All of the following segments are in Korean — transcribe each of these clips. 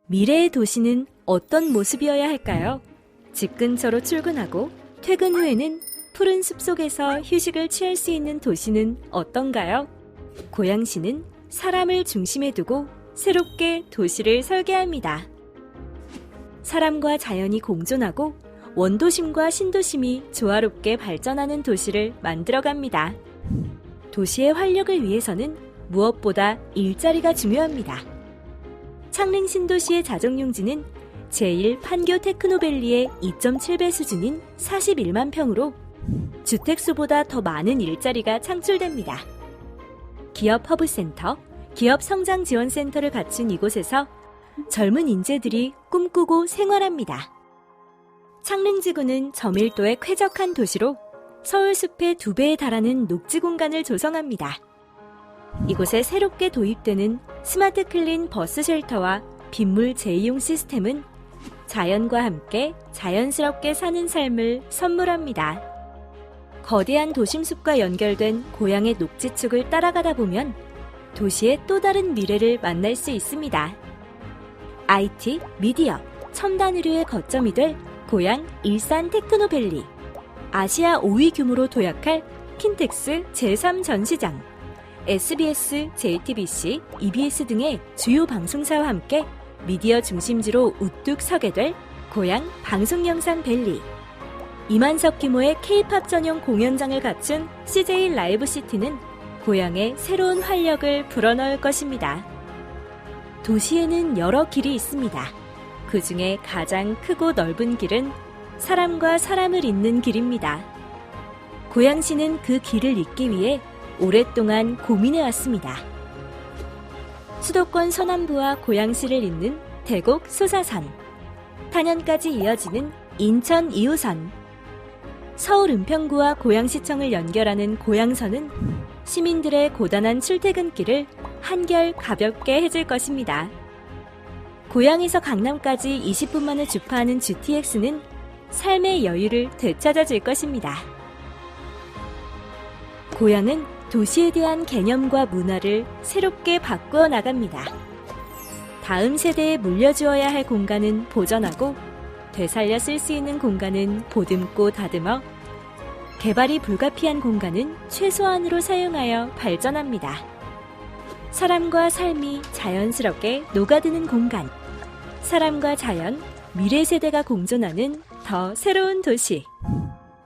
미래의 도시는 어떤 모습이어야 할까요? 집 근처로 출근하고 퇴근 후에는 푸른 숲속에서 휴식을 취할 수 있는 도시는 어떤가요? 고양시는 사람을 중심에 두고 새롭게 도시를 설계합니다. 사람과 자연이 공존하고 원도심과 신도심이 조화롭게 발전하는 도시를 만들어갑니다. 도시의 활력을 위해서는 무엇보다 일자리가 중요합니다. 창릉 신도시의 자정용지는 제1 판교 테크노밸리의 2.7배 수준인 41만 평으로 주택수보다 더 많은 일자리가 창출됩니다. 기업 허브센터, 기업 성장지원센터를 갖춘 이곳에서 젊은 인재들이 꿈꾸고 생활합니다. 창릉지구는 저밀도의 쾌적한 도시로 서울숲의 2배에 달하는 녹지 공간을 조성합니다. 이곳에 새롭게 도입되는 스마트 클린 버스 쉘터와 빗물 재이용 시스템은 자연과 함께 자연스럽게 사는 삶을 선물합니다. 거대한 도심숲과 연결된 고향의 녹지축을 따라가다 보면 도시의 또 다른 미래를 만날 수 있습니다. IT, 미디어, 첨단 의료의 거점이 될 고향 일산 테크노밸리, 아시아 5위 규모로 도약할 킨텍스 제3전시장, SBS, JTBC, EBS 등의 주요 방송사와 함께 미디어 중심지로 우뚝 서게 될 고향 방송영상밸리, 2만석 규모의 K-팝 전용 공연장을 갖춘 CJ 라이브시티는 고향에 새로운 활력을 불어넣을 것입니다. 도시에는 여러 길이 있습니다. 그 중에 가장 크고 넓은 길은 사람과 사람을 잇는 길입니다. 고양시는 그 길을 잇기 위해 오랫동안 고민해왔습니다. 수도권 서남부와 고양시를 잇는 대곡 소사선, 탄현까지 이어지는 인천 2호선, 서울 은평구와 고양시청을 연결하는 고양선은 시민들의 고단한 출퇴근길을 한결 가볍게 해줄 것입니다. 고양에서 강남까지 20분 만에 주파하는 GTX는 삶의 여유를 되찾아줄 것입니다. 고양은 도시에 대한 개념과 문화를 새롭게 바꾸어 나갑니다. 다음 세대에 물려주어야 할 공간은 보존하고 되살려 쓸 수 있는 공간은 보듬고 다듬어 개발이 불가피한 공간은 최소한으로 사용하여 발전합니다. 사람과 삶이 자연스럽게 녹아드는 공간, 사람과 자연, 미래 세대가 공존하는 더 새로운 도시,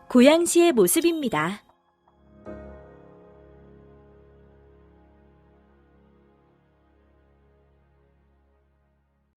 고양시의 모습입니다.